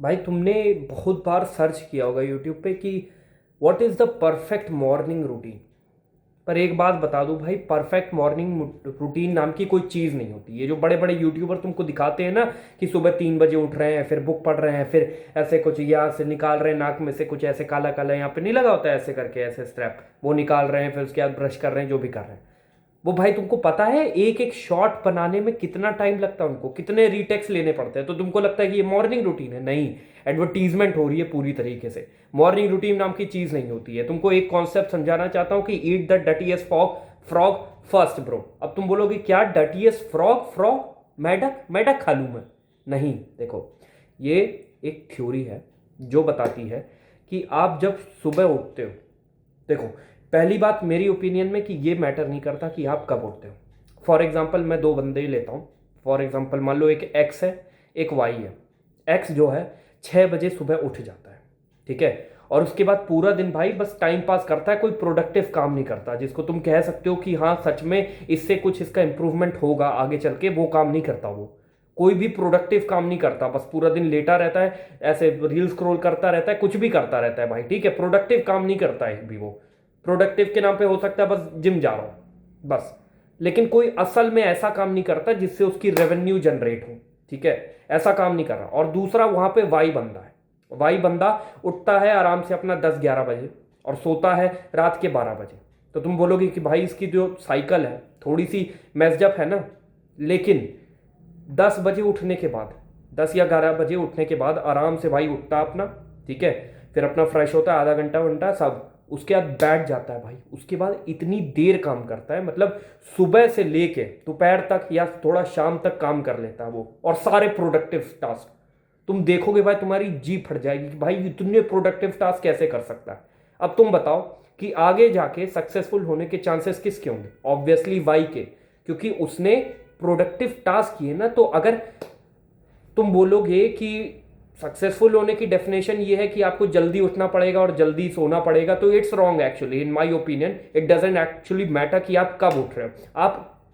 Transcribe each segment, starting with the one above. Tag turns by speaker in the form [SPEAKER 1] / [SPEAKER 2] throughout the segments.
[SPEAKER 1] भाई तुमने बहुत बार सर्च किया होगा यूट्यूब पे कि what is the perfect morning routine. पर एक बात बता दूं भाई, परफेक्ट मॉर्निंग रूटीन नाम की कोई चीज़ नहीं होती। ये जो बड़े बड़े यूट्यूबर तुमको दिखाते हैं ना कि सुबह 3 बजे उठ रहे हैं, फिर बुक पढ़ रहे हैं, फिर ऐसे कुछ यहाँ से निकाल रहे हैं, नाक में से कुछ ऐसे काला काला यहाँ पे नहीं लगा होता है, ऐसे करके ऐसे स्ट्रैप वो निकाल रहे हैं, फिर उसके बाद ब्रश कर रहे हैं, जो भी कर रहे हैं। वो भाई तुमको पता है एक एक शॉट बनाने में कितना टाइम लगता है, उनको कितने रीटेक्स लेने पड़ते हैं। तो तुमको लगता है कि ये मॉर्निंग रूटीन है? नहीं, एडवर्टीजमेंट हो रही है पूरी तरीके से। मॉर्निंग रूटीन नाम की चीज नहीं होती है। तुमको एक कॉन्सेप्ट समझाना चाहता हूं कि eat the dirtiest frog first bro. अब तुम बोलोगे क्या डटीएस्ट फ्रॉग? फ्रॉग मेढक? मेढक खा लूं मैं? नहीं, देखो, ये एक थ्योरी है जो बताती है कि आप जब सुबह उठते हो, देखो, पहली बात मेरी ओपिनियन में कि ये मैटर नहीं करता कि आप कब उठते हो। फॉर एग्जाम्पल मैं दो बंदे ही लेता हूँ। फॉर एग्जाम्पल मान लो एक एक्स है, एक वाई है। एक्स जो है 6 बजे सुबह उठ जाता है, ठीक है, और उसके बाद पूरा दिन भाई बस टाइम पास करता है, कोई प्रोडक्टिव काम नहीं करता जिसको तुम कह सकते हो कि हाँ सच में इससे कुछ इसका इंप्रूवमेंट होगा आगे चल के। वो काम नहीं करता, वो कोई भी प्रोडक्टिव काम नहीं करता, बस पूरा दिन लेटा रहता है, ऐसे रील स्क्रॉल करता रहता है, कुछ भी करता रहता है भाई, ठीक है, प्रोडक्टिव काम नहीं करता है भी वो। प्रोडक्टिव के नाम पे हो सकता है बस जिम जा रहा हूं बस, लेकिन कोई असल में ऐसा काम नहीं करता जिससे उसकी रेवेन्यू जनरेट हो, ठीक है, ऐसा काम नहीं कर रहा। और दूसरा वहां पे वाई बंदा है। वाई बंदा उठता है आराम से अपना 10-11 बजे और सोता है रात के 12 बजे। तो तुम बोलोगे कि भाई इसकी जो साइकिल है थोड़ी सी मैस्डअप है ना, लेकिन 10 बजे उठने के बाद, 10 या 11 बजे उठने के बाद आराम से भाई उठता अपना, ठीक है, फिर अपना फ्रेश होता है, आधा घंटा घंटा सब, उसके बाद बैठ जाता है भाई। उसके बाद इतनी देर काम करता है, मतलब सुबह से लेके दोपहर तक या थोड़ा शाम तक काम कर लेता है वो, और सारे प्रोडक्टिव टास्क। तुम देखोगे भाई तुम्हारी जी फट जाएगी कि भाई इतने प्रोडक्टिव टास्क कैसे कर सकता है। अब तुम बताओ कि आगे जाके सक्सेसफुल होने के चांसेस किसके होंगे? ऑब्वियसली वाई के, क्योंकि उसने प्रोडक्टिव टास्क किए ना। तो अगर तुम बोलोगे कि सक्सेसफुल होने की डेफिनेशन ये है कि आपको जल्दी उठना पड़ेगा और जल्दी सोना पड़ेगा, तो it's wrong actually. In my opinion it doesn't actually matter कि आप कब उठ रहे हो, आप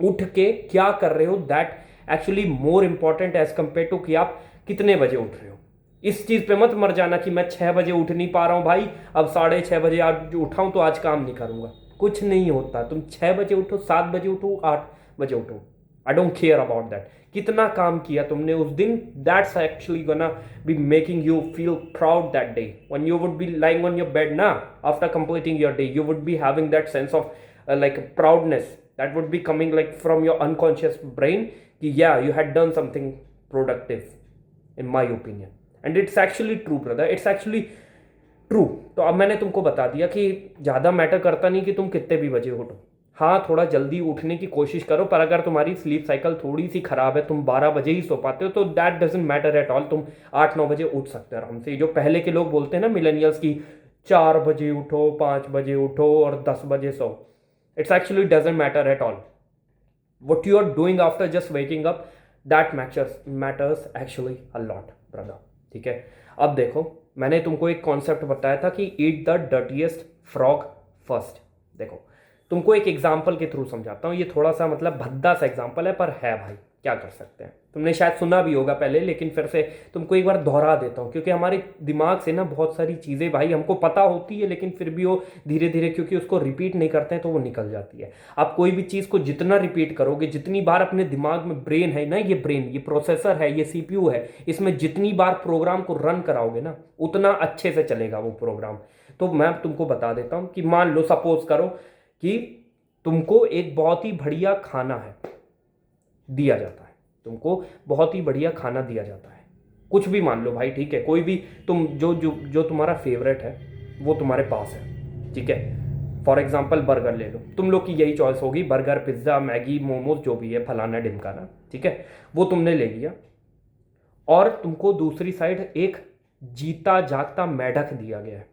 [SPEAKER 1] उठ के क्या कर रहे हो, that actually more important as compare to कि आप कितने बजे उठ रहे हो। इस चीज पे मत मर जाना कि मैं 6 बजे उठ नहीं पा रहा हूं भाई, अब 6:30 बजे आज उठाऊं तो आज काम नहीं करूंगा। कुछ नहीं होता, तुम 6 बजे उठो, 7 बजे उठो, 8 बजे उठो, I don't care about that. कितना काम किया तुमने उस दिन, that's actually gonna be making you feel proud that day. When you would be lying on your bed ना, after completing your day, you would be having that sense of like proudness that would be coming like from your unconscious brain कि yeah you had done something productive, in my opinion, and it's actually true brother, it's actually true. तो अब मैंने तुमको बता दिया कि ज़्यादा matter करता नहीं कि तुम कितने भी बजे उठो। हाँ, थोड़ा जल्दी उठने की कोशिश करो, पर अगर तुम्हारी स्लीप साइकिल थोड़ी सी खराब है, तुम 12 बजे ही सो पाते हो, तो that doesn't matter at all. तुम 8-9 बजे उठ सकते हो आराम से। जो पहले के लोग बोलते हैं ना मिलेनियल्स की 4 बजे उठो, 5 बजे उठो और 10 बजे सो, it's actually doesn't matter at all. what you are doing after just waking up, that matters actually a lot brother, ठीक है। अब देखो, मैंने तुमको एक कॉन्सेप्ट बताया था कि eat the dirtiest frog first. देखो, तुमको एक एग्जाम्पल के थ्रू समझाता हूँ। ये थोड़ा सा मतलब भद्दा सा एग्जाम्पल है, पर है भाई, क्या कर सकते हैं। तुमने शायद सुना भी होगा पहले, लेकिन फिर से तुमको एक बार दोहरा देता हूँ, क्योंकि हमारे दिमाग से ना बहुत सारी चीज़ें भाई हमको पता होती है, लेकिन फिर भी वो धीरे धीरे क्योंकि उसको रिपीट नहीं करते हैं तो वो निकल जाती है। आप कोई भी चीज़ को जितना रिपीट करोगे, जितनी बार अपने दिमाग में, ब्रेन है ना, ये ब्रेन, ये प्रोसेसर है, ये सीपीयू है, इसमें जितनी बार प्रोग्राम को रन कराओगे ना, उतना अच्छे से चलेगा वो प्रोग्राम। तो मैं तुमको बता देता हूँ कि मान लो, सपोज करो कि तुमको एक बहुत ही बढ़िया खाना है दिया जाता है, तुमको बहुत ही बढ़िया खाना दिया जाता है, कुछ भी मान लो भाई, ठीक है, कोई भी, तुम जो जो जो तुम्हारा फेवरेट है वो तुम्हारे पास है, ठीक है। फॉर एग्जाम्पल बर्गर ले लो, तुम लोग की यही चॉइस होगी, बर्गर, पिज्ज़ा, मैगी, मोमोज, जो भी है, फलाना ढिमकाना, ठीक है, वो तुमने ले लिया। और तुमको दूसरी साइड एक जीता जागता मेढक दिया गया है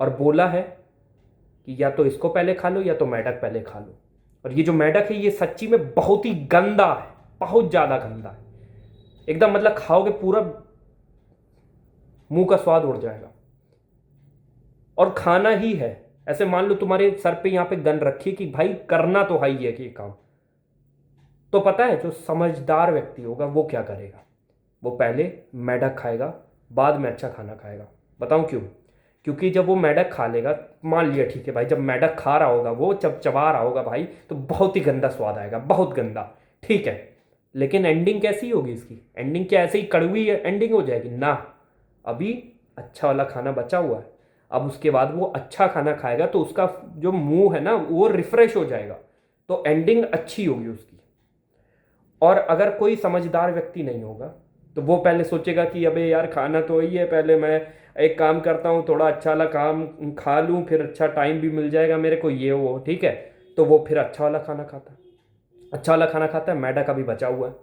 [SPEAKER 1] और बोला है कि या तो इसको पहले खा लो या तो मेढक पहले खा लो। और ये जो मेढक है ये सच्ची में बहुत ही गंदा है, बहुत ज्यादा गंदा है एकदम, मतलब खाओगे पूरा मुंह का स्वाद उड़ जाएगा। और खाना ही है, ऐसे मान लो तुम्हारे सर पे यहां पे गन रखी कि भाई करना तो है ही है कि ये काम। तो पता है जो समझदार व्यक्ति होगा वो क्या करेगा? वो पहले मेढक खाएगा, बाद में अच्छा खाना खाएगा। बताऊं क्यों? क्योंकि जब वो मेढक खा लेगा, मान लिया ठीक है भाई, जब मेढक खा रहा होगा, वो जब चबा रहा होगा भाई, तो बहुत ही गंदा स्वाद आएगा, बहुत गंदा, ठीक है। लेकिन एंडिंग कैसी होगी इसकी? एंडिंग क्या ऐसे ही कड़वी एंडिंग हो जाएगी ना? अभी अच्छा वाला खाना बचा हुआ है। अब उसके बाद वो अच्छा खाना खाएगा तो उसका जो मुंह है ना वो रिफ्रेश हो जाएगा, तो एंडिंग अच्छी होगी उसकी। और अगर कोई समझदार व्यक्ति नहीं होगा तो वो पहले सोचेगा कि अबे यार खाना तो वही है, पहले मैं एक काम करता हूँ, थोड़ा अच्छा वाला काम खा लूँ, फिर अच्छा टाइम भी मिल जाएगा मेरे को, ये वो, ठीक है। तो वो फिर अच्छा वाला खाना खाता है, अच्छा वाला खाना खाता है, मैदा का भी बचा हुआ है।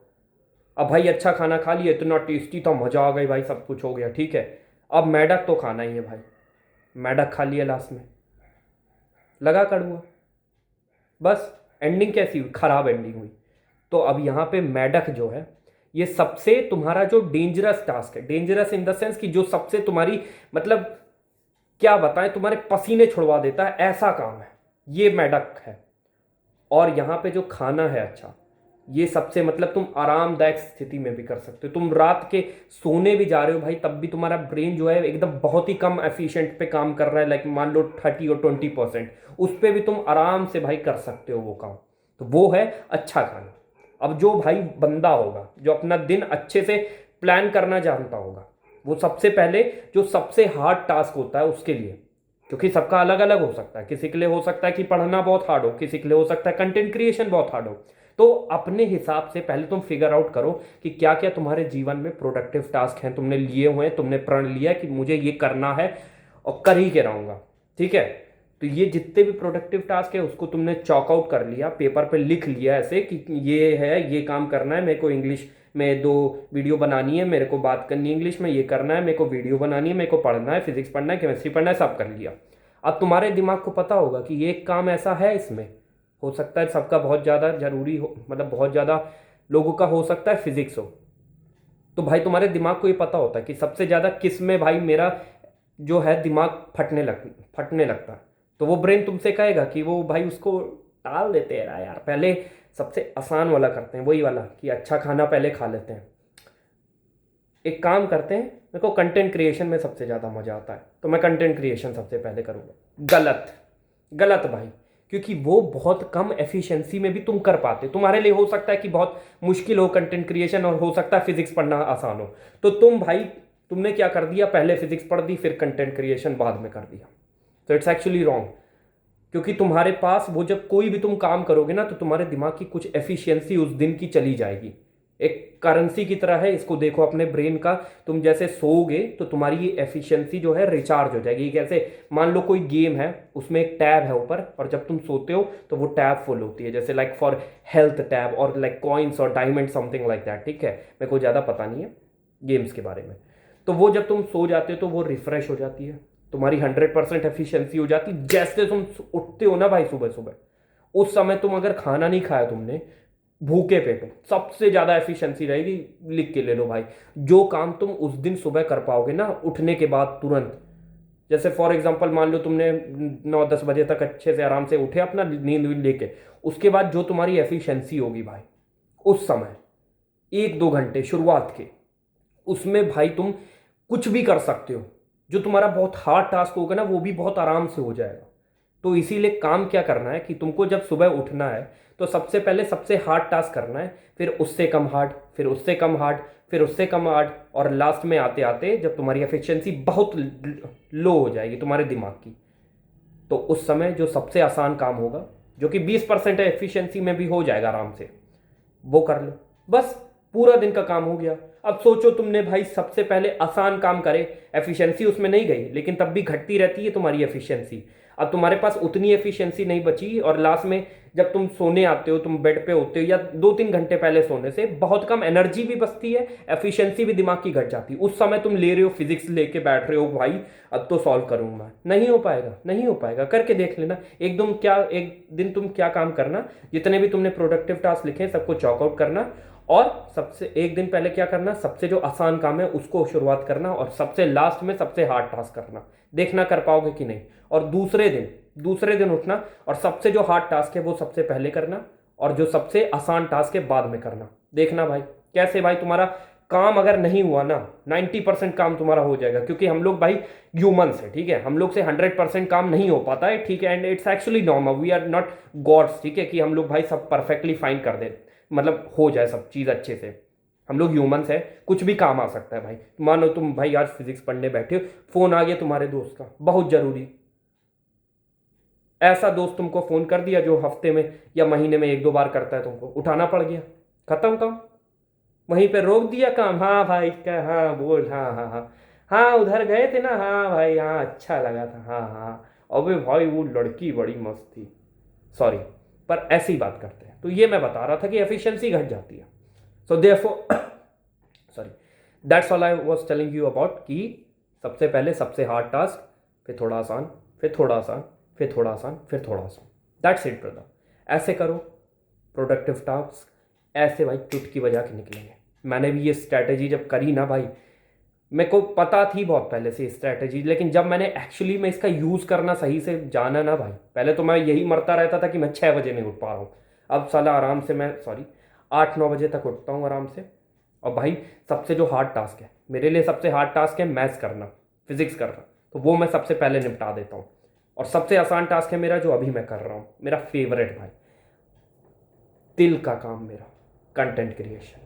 [SPEAKER 1] अब भाई अच्छा खाना खा लिया, इतना टेस्टी था, मजा आ गई भाई, सब कुछ हो गया, ठीक है। अब मैदा तो खाना ही है भाई, मैदा खा लिया, लास्ट में लगा कड़वा, बस एंडिंग कैसी हुई? खराब एंडिंग हुई। तो अब यहाँ पे मेढक जो है, ये सबसे तुम्हारा जो डेंजरस टास्क है, डेंजरस इन द सेंस कि जो सबसे तुम्हारी, मतलब क्या बताएं, तुम्हारे पसीने छुड़वा देता है, ऐसा काम है ये मेढक है। और यहाँ पे जो खाना है अच्छा, ये सबसे, मतलब तुम आरामदायक स्थिति में भी कर सकते हो। तुम रात के सोने भी जा रहे हो भाई, तब भी तुम्हारा ब्रेन जो है एकदम बहुत ही कम एफिशिएंट पे काम कर रहा है, लाइक मान लो 30 और 20%, उस पर भी तुम आराम से भाई कर सकते हो वो काम। तो वो है अच्छा खाना। अब जो भाई बंदा होगा, जो अपना दिन अच्छे से प्लान करना जानता होगा, वो सबसे पहले जो सबसे हार्ड टास्क होता है उसके लिए, क्योंकि सबका अलग अलग हो सकता है, किसी के लिए हो सकता है कि पढ़ना बहुत हार्ड हो, किसी के लिए हो सकता है कंटेंट क्रिएशन बहुत हार्ड हो। तो अपने हिसाब से पहले तुम फिगर आउट करो कि क्या क्या तुम्हारे जीवन में प्रोडक्टिव टास्क हैं, तुमने लिए हुए हैं, तुमने प्रण लिया कि मुझे ये करना है और कर ही के रहूंगा, ठीक है। तो ये जितने भी प्रोडक्टिव टास्क है उसको तुमने चॉक आउट कर लिया, पेपर पे लिख लिया ऐसे कि ये है, ये काम करना है मेरे को, इंग्लिश में 2 वीडियो बनानी है, मेरे को बात करनी है इंग्लिश में, ये करना है मेरे को, वीडियो बनानी है मेरे को, पढ़ना है, फिजिक्स पढ़ना है, केमिस्ट्री पढ़ना है, सब कर लिया। अब तुम्हारे दिमाग को पता होगा कि ये काम ऐसा है, इसमें हो सकता है सबका बहुत ज़्यादा जरूरी हो, मतलब बहुत ज़्यादा लोगों का हो सकता है फिजिक्स हो। तो भाई तुम्हारे दिमाग को ये पता होता है कि सबसे ज़्यादा किस में भाई मेरा जो है दिमाग फटने लगता है। तो वो ब्रेन तुमसे कहेगा कि वो भाई उसको टाल देते हैं यार, पहले सबसे आसान वाला करते हैं, वही वाला कि अच्छा खाना पहले खा लेते हैं। एक काम करते हैं, मेरे को कंटेंट क्रिएशन में सबसे ज़्यादा मज़ा आता है, तो मैं कंटेंट क्रिएशन सबसे पहले करूँगा। गलत, गलत भाई, क्योंकि वो बहुत कम एफिशिएंसी में भी तुम कर पाते। तुम्हारे लिए हो सकता है कि बहुत मुश्किल हो कंटेंट क्रिएशन, और हो सकता है फिजिक्स पढ़ना आसान हो। तो तुम भाई, तुमने क्या कर दिया, पहले फिजिक्स पढ़ दी, फिर कंटेंट क्रिएशन बाद में कर दिया। तो इट्स एक्चुअली रॉन्ग, क्योंकि तुम्हारे पास वो, जब कोई भी तुम काम करोगे ना, तो तुम्हारे दिमाग की कुछ एफिशिएंसी उस दिन की चली जाएगी। एक करेंसी की तरह है, इसको देखो अपने ब्रेन का। तुम जैसे सोओगे तो तुम्हारी ये एफिशिएंसी जो है रिचार्ज हो जाएगी। कैसे? मान लो कोई गेम है, उसमें एक टैब है ऊपर, और जब तुम सोते हो तो वो टैब फुल होती है, जैसे लाइक फॉर हेल्थ टैब, और लाइक कॉइन्स और डायमंड, समथिंग लाइक दैट, ठीक है। मेरे को ज़्यादा पता नहीं है गेम्स के बारे में। तो वो जब तुम सो जाते हो तो वो रिफ्रेश हो जाती है, तुम्हारी 100% एफिशिएंसी हो जाती। जैसे तुम उठते हो ना भाई सुबह सुबह, उस समय तुम अगर खाना नहीं खाया तुमने, भूखे पेट हो, सबसे ज्यादा एफिशिएंसी रहेगी। लिख के ले लो भाई, जो काम तुम उस दिन सुबह कर पाओगे ना उठने के बाद तुरंत, जैसे फॉर एग्जांपल मान लो तुमने 9-10 बजे तक अच्छे से आराम से उठे अपना नींद वींद लेके, उसके बाद जो तुम्हारी एफिशिएंसी होगी भाई उस समय 1-2 घंटे शुरुआत के, उसमें भाई तुम कुछ भी कर सकते हो। जो तुम्हारा बहुत हार्ड टास्क होगा ना वो भी बहुत आराम से हो जाएगा। तो इसीलिए काम क्या करना है कि तुमको जब सुबह उठना है तो सबसे पहले सबसे हार्ड टास्क करना है, फिर उससे कम हार्ड, फिर उससे कम हार्ड, फिर उससे कम हार्ड, और लास्ट में आते आते जब तुम्हारी एफिशिएंसी बहुत लो हो जाएगी तुम्हारे दिमाग की, तो उस समय जो सबसे आसान काम होगा, जो कि 20% एफिशिएंसी में भी हो जाएगा आराम से, वो कर लो। बस पूरा दिन का काम हो गया। अब सोचो तुमने भाई सबसे पहले आसान काम करे, एफिशिएंसी उसमें नहीं गई, लेकिन तब भी घटती रहती है तुम्हारी एफिशिएंसी। अब तुम्हारे पास उतनी एफिशिएंसी नहीं बची, और लास्ट में जब तुम सोने आते हो, तुम बेड पे होते हो, या 2-3 घंटे पहले सोने से बहुत कम एनर्जी भी बचती है, एफिशिएंसी भी दिमाग की घट जाती है। उस समय तुम ले रहे हो फिजिक्स लेके बैठ रहे हो भाई, अब तो सॉल्व करूंगा, नहीं हो पाएगा, नहीं हो पाएगा। करके देख लेना एक दिन तुम क्या काम करना, जितने भी तुमने प्रोडक्टिव टास्क लिखे सबको चॉक आउट करना, और सबसे एक दिन पहले क्या करना, सबसे जो आसान काम है उसको शुरुआत करना, और सबसे लास्ट में सबसे हार्ड टास्क करना। देखना कर पाओगे कि नहीं। और दूसरे दिन उठना, और सबसे जो हार्ड टास्क है वो सबसे पहले करना, और जो सबसे आसान टास्क है बाद में करना। देखना भाई कैसे भाई तुम्हारा काम अगर नहीं हुआ ना 90% काम तुम्हारा हो जाएगा, क्योंकि हम लोग भाई ह्यूमंस है, ठीक है, हम लोग से 100% काम नहीं हो पाता है, ठीक है, and it's actually normal, we are not gods, ठीक है, कि हम लोग भाई सब परफेक्टली फाइन कर दे, मतलब हो जाए सब चीज़ अच्छे से। हम लोग ह्यूमंस है, कुछ भी काम आ सकता है भाई। मानो तुम भाई आज फिजिक्स पढ़ने बैठे हो, फोन आ गया तुम्हारे दोस्त का बहुत जरूरी, ऐसा दोस्त तुमको फोन कर दिया जो हफ्ते में या महीने में 1-2 बार करता है, तुमको उठाना पड़ गया, खत्म काम, वहीं पे रोक दिया काम। हाँ भाई क्या, हाँ बोल, हाँ हाँ हाँ, हाँ उधर गए थे ना, हाँ भाई हाँ अच्छा लगा था, हाँ हाँ, अबे भाई वो लड़की बड़ी मस्त थी, सॉरी, पर ऐसी बात करते हैं। तो ये मैं बता रहा था कि एफिशिएंसी घट जाती है। So therefore sorry, that's all I was telling you about, कि सबसे पहले सबसे हार्ड टास्क, फिर थोड़ा आसान, फिर थोड़ा आसान, फिर थोड़ा आसान, फिर थोड़ा आसान, दैट्स इट ब्रदर। ऐसे करो प्रोडक्टिव टास्क, ऐसे भाई चुटकी बजा के निकलेंगे। मैंने भी ये स्ट्रैटेजी जब करी ना भाई, मेरे को पता थी बहुत पहले से स्ट्रैटेजी, लेकिन जब मैंने एक्चुअली में इसका यूज़ करना सही से जाना ना भाई, पहले तो मैं यही मरता रहता था कि मैं 6 बजे नहीं उठ पा रहा हूँ। अब साला आराम से मैं, सॉरी, 8-9 बजे तक उठता हूँ आराम से। और भाई सबसे जो हार्ड टास्क है मेरे लिए, सबसे हार्ड टास्क है मैथ्स करना, फिजिक्स करना, तो वो मैं सबसे पहले निपटा देता हूँ। और सबसे आसान टास्क है मेरा जो अभी मैं कर रहा हूँ, मेरा फेवरेट भाई, दिल का काम मेरा, कंटेंट क्रिएशन।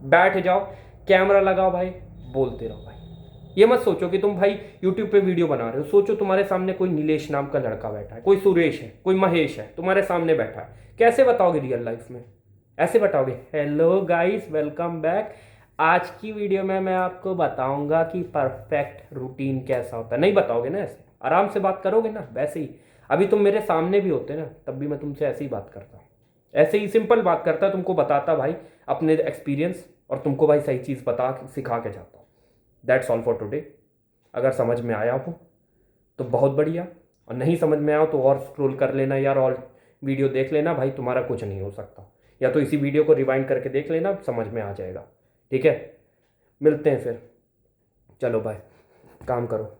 [SPEAKER 1] बैठ जाओ, कैमरा लगाओ भाई, बोलते रहो भाई। ये मत सोचो कि तुम भाई यूट्यूब पे वीडियो बना रहे हो, सोचो तुम्हारे सामने कोई नीलेश नाम का लड़का बैठा है, कोई सुरेश है, कोई महेश है, तुम्हारे सामने बैठा है, कैसे बताओगे रियल लाइफ में? ऐसे बताओगे, हेलो गाइस वेलकम बैक, आज की वीडियो में मैं आपको बताऊंगा कि परफेक्ट रूटीन कैसा होता है, नहीं बताओगे ना। ऐसे आराम से बात करोगे ना, वैसे ही अभी तुम मेरे सामने भी होते ना, तब भी मैं तुमसे ऐसे ही बात करता, ऐसे ही सिंपल बात करता, तुमको बताता भाई अपने एक्सपीरियंस, और तुमको भाई सही चीज़ बता सिखा के जाता हूँ। That's all for today. अगर समझ में आया हो तो बहुत बढ़िया, और नहीं समझ में आया हो तो और स्क्रॉल कर लेना यार, और वीडियो देख लेना भाई, तुम्हारा कुछ नहीं हो सकता, या तो इसी वीडियो को रिवाइंड करके देख लेना, समझ में आ जाएगा। ठीक है, मिलते हैं फिर, चलो बाय, काम करो।